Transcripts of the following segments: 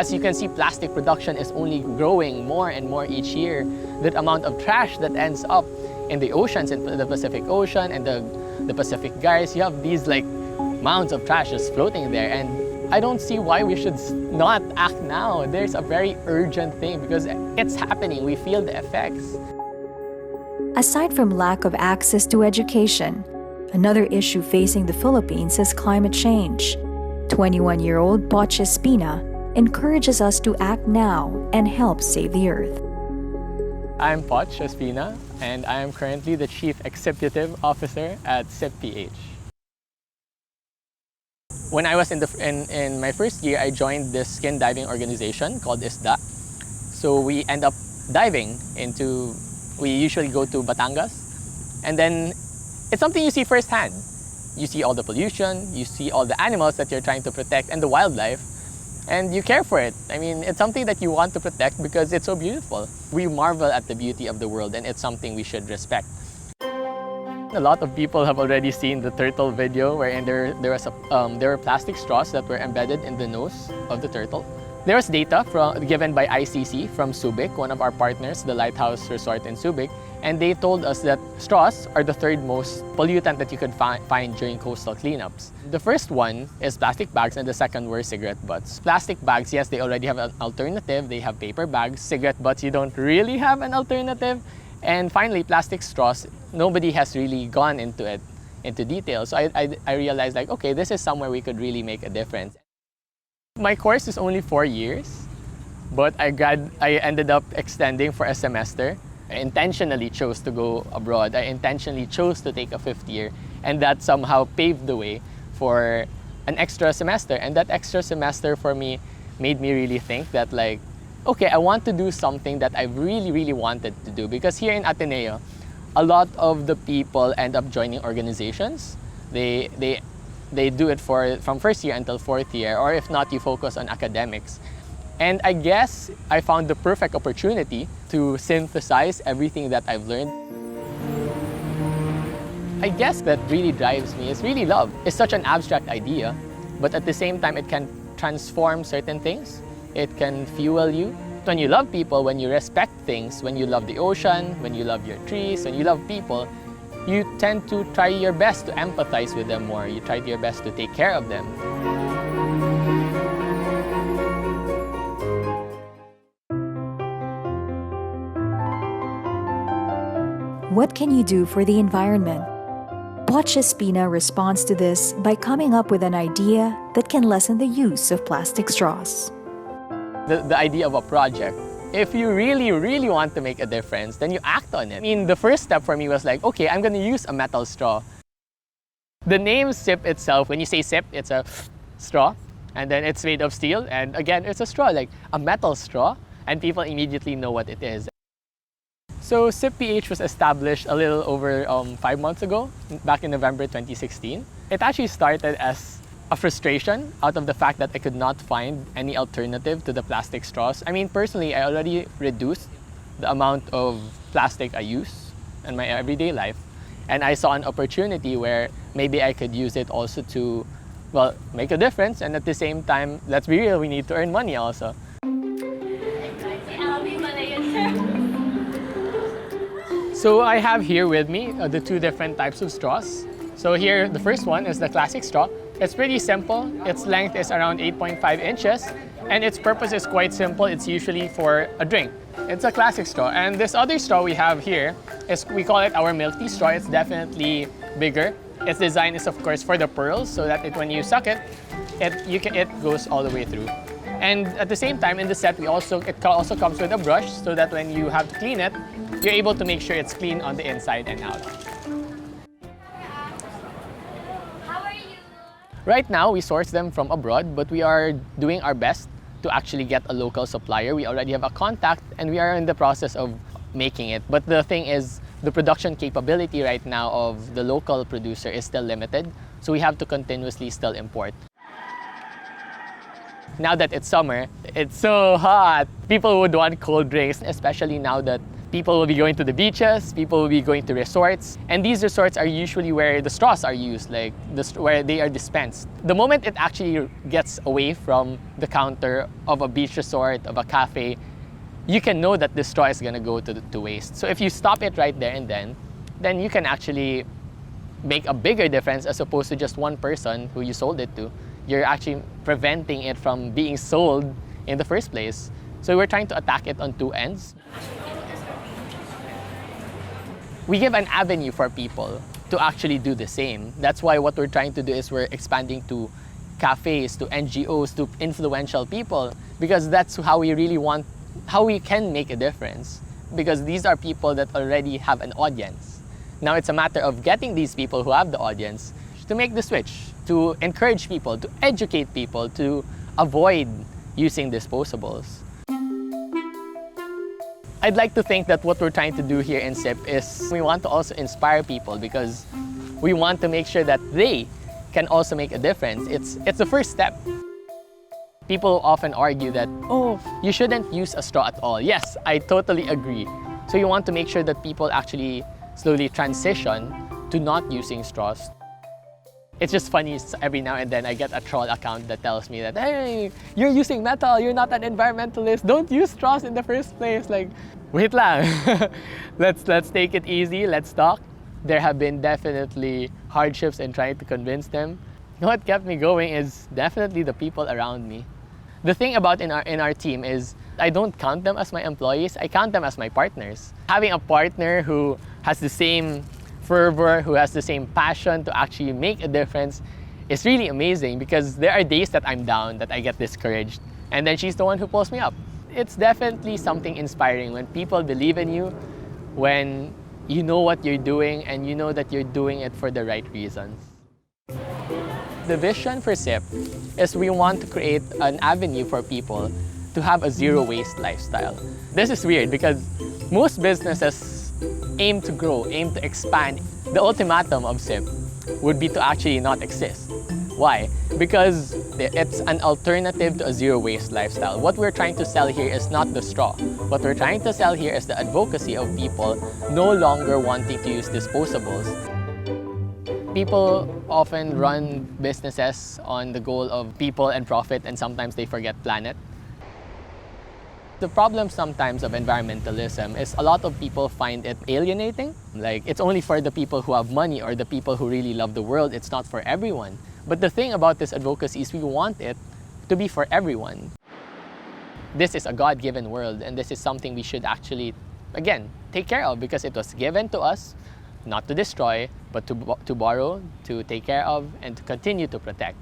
As you can see, plastic production is only growing more and more each year. The amount of trash that ends up in the oceans, in the Pacific Ocean and the Pacific Gyres, you have these like mounds of trash just floating there. And I don't see why we should not act now. There's a very urgent thing because it's happening. We feel the effects. Aside from lack of access to education, another issue facing the Philippines is climate change. 21-year-old Poch Espina encourages us to act now and help save the Earth. I'm Poch Espina, and I am currently the Chief Executive Officer at CIPPH. When I was in my first year, I joined this skin diving organization called ISDA. So we end up diving into, we usually go to Batangas, and then it's something you see firsthand. You see all the pollution, you see all the animals that you're trying to protect and the wildlife, and you care for it. I mean, it's something that you want to protect because it's so beautiful. We marvel at the beauty of the world, and it's something we should respect. A lot of people have already seen the turtle video wherein there were plastic straws that were embedded in the nose of the turtle. There was data given by ICC from Subic, one of our partners, the Lighthouse Resort in Subic, and they told us that straws are the third most pollutant that you could find during coastal cleanups. The first one is plastic bags, and the second were cigarette butts. Plastic bags, yes, they already have an alternative. They have paper bags. Cigarette butts, you don't really have an alternative. And finally, plastic straws, nobody has really gone into detail. So I realized, like, okay, this is somewhere we could really make a difference. My course is only 4 years, but I ended up extending for a semester. I intentionally chose to go abroad. I intentionally chose to take a 5th year, and that somehow paved the way for an extra semester. And that extra semester for me made me really think that, like, okay, I want to do something that I really, really wanted to do. Because here in Ateneo, a lot of the people end up joining organizations. They do it from 1st year until 4th year, or if not, you focus on academics. And I guess I found the perfect opportunity to synthesize everything that I've learned. I guess that really drives me is really love. It's such an abstract idea, but at the same time, it can transform certain things. It can fuel you. When you love people, when you respect things, when you love the ocean, when you love your trees, when you love people, you tend to try your best to empathize with them more. You try your best to take care of them. What can you do for the environment? Poch Espina responds to this by coming up with an idea that can lessen the use of plastic straws. The idea of a project. If you really, really want to make a difference, then you act on it. I mean, the first step for me was like, okay, I'm going to use a metal straw. The name SIP itself, when you say SIP, it's a straw, and then it's made of steel, and again, it's a straw, like a metal straw, and people immediately know what it is. So CIPPH was established a little over 5 months ago, back in November 2016. It actually started as a frustration out of the fact that I could not find any alternative to the plastic straws. I mean, personally, I already reduced the amount of plastic I use in my everyday life. And I saw an opportunity where maybe I could use it also to, well, make a difference. And at the same time, let's be real, we need to earn money also. So I have here with me the 2 different types of straws. So here, the first one is the classic straw. It's pretty simple. Its length is around 8.5 inches, and its purpose is quite simple. It's usually for a drink. It's a classic straw. And this other straw we have here we call it our milk tea straw. It's definitely bigger. Its design is, of course, for the pearls, so that when you suck it, it goes all the way through. And at the same time, in the set, it also comes with a brush, so that when you have to clean it, you're able to make sure it's clean on the inside and out. Right now, we source them from abroad, but we are doing our best to actually get a local supplier. We already have a contact, and we are in the process of making it. But the thing is, the production capability right now of the local producer is still limited, so we have to continuously still import. Now that it's summer, it's so hot. People would want cold drinks, especially now that People will be going to the beaches, people will be going to resorts, and these resorts are usually where the straws are used, like where they are dispensed. The moment it actually gets away from the counter of a beach resort, of a cafe, you can know that the straw is gonna go to waste. So if you stop it right there and then you can actually make a bigger difference as opposed to just one person who you sold it to. You're actually preventing it from being sold in the first place. So we're trying to attack it on two ends. We give an avenue for people to actually do the same. That's why what we're trying to do is we're expanding to cafes, to NGOs, to influential people, because that's how we really want, how we can make a difference, because these are people that already have an audience. Now it's a matter of getting these people who have the audience to make the switch, to encourage people, to educate people, to avoid using disposables. I'd like to think that what we're trying to do here in SIP is we want to also inspire people, because we want to make sure that they can also make a difference. It's the first step. People often argue that, oh, you shouldn't use a straw at all. Yes, I totally agree. So you want to make sure that people actually slowly transition to not using straws. It's just funny, every now and then I get a troll account that tells me that, hey, you're using metal, you're not an environmentalist, don't use straws in the first place. Like, wait lang, let's take it easy, let's talk. There have been definitely hardships in trying to convince them. What kept me going is definitely the people around me. The thing about in our team is I don't count them as my employees, I count them as my partners. Having a partner who has the same fervor, who has the same passion to actually make a difference is really amazing, because there are days that I'm down, that I get discouraged, and then she's the one who pulls me up. It's definitely something inspiring when people believe in you, when you know what you're doing and you know that you're doing it for the right reasons. The vision for SIP is we want to create an avenue for people to have a zero waste lifestyle. This is weird because most businesses aim to grow, aim to expand. The ultimatum of SIP would be to actually not exist. Why? Because it's an alternative to a zero waste lifestyle. What we're trying to sell here is not the straw. What we're trying to sell here is the advocacy of people no longer wanting to use disposables. People often run businesses on the goal of people and profit, and sometimes they forget planet. The problem sometimes of environmentalism is a lot of people find it alienating. Like, it's only for the people who have money or the people who really love the world. It's not for everyone. But the thing about this advocacy is we want it to be for everyone. This is a God-given world, and this is something we should actually, again, take care of, because it was given to us not to destroy, but to borrow, to take care of, and to continue to protect.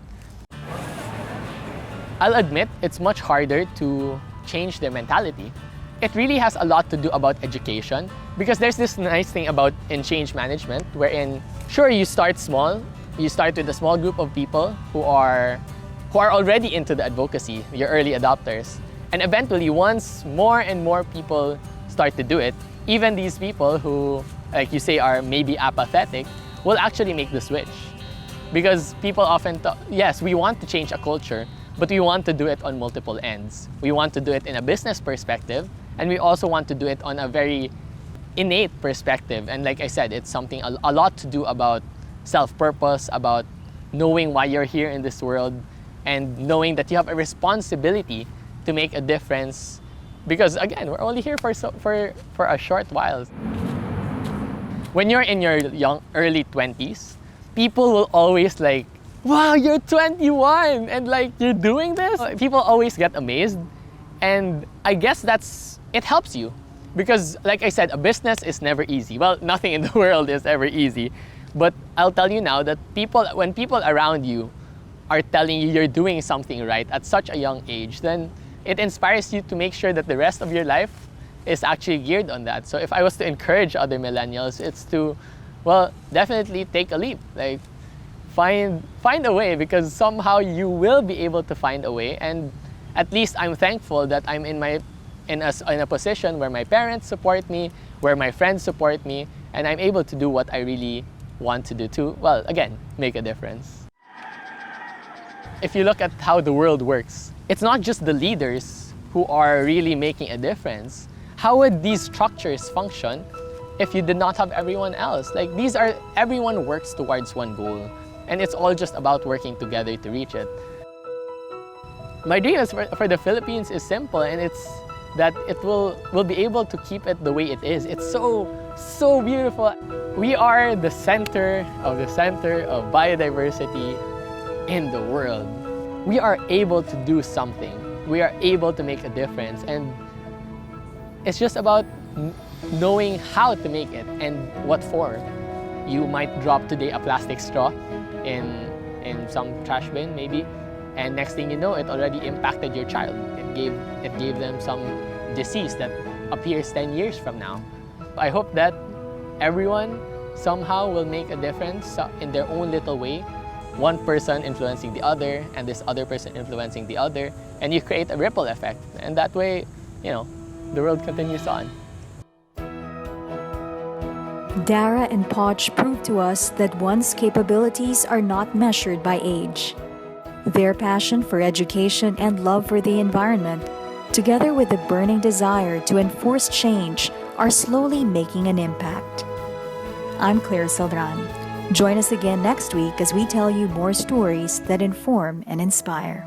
I'll admit it's much harder to change their mentality. It really has a lot to do about education, because there's this nice thing about in change management wherein, sure, you start small. You start with a small group of people who are already into the advocacy, your early adopters. And eventually, once more and more people start to do it, even these people who, like you say, are maybe apathetic, will actually make the switch. Because people often talk, yes, we want to change a culture, but we want to do it on multiple ends. We want to do it in a business perspective, and we also want to do it on a very innate perspective. And like I said, it's something a lot to do about self-purpose, about knowing why you're here in this world, and knowing that you have a responsibility to make a difference. Because again, we're only here for a short while. When you're in your early 20s, people will always like, wow, you're 21 and like you're doing this? People always get amazed, and I guess it helps you, because like I said, a business is never easy. Well, nothing in the world is ever easy, but I'll tell you now that when people around you are telling you you're doing something right at such a young age, then it inspires you to make sure that the rest of your life is actually geared on that. So if I was to encourage other millennials, it's to, well, definitely take a leap. Like, find a way, because somehow you will be able to find a way. And at least I'm thankful that I'm in a position where my parents support me, where my friends support me, and I'm able to do what I really want to do to, well, again, make a difference. If you look at how the world works, it's not just the leaders who are really making a difference. how would these structures function if you did not have everyone else? Like, everyone works towards one goal, and it's all just about working together to reach it. My dream is for the Philippines is simple, and it's that we'll be able to keep it the way it is. It's so beautiful. We are the center of biodiversity in the world. We are able to do something. We are able to make a difference, and it's just about knowing how to make it and what for. You might drop today a plastic straw in some trash bin maybe, and next thing you know, it already impacted your child. It gave them some disease that appears 10 years from now. I hope that everyone somehow will make a difference in their own little way. One person influencing the other, and this other person influencing the other, and you create a ripple effect. And that way, the world continues on. Dara and Poch proved to us that one's capabilities are not measured by age. Their passion for education and love for the environment, together with a burning desire to enforce change, are slowly making an impact. I'm Claire Saldran. Join us again next week as we tell you more stories that inform and inspire.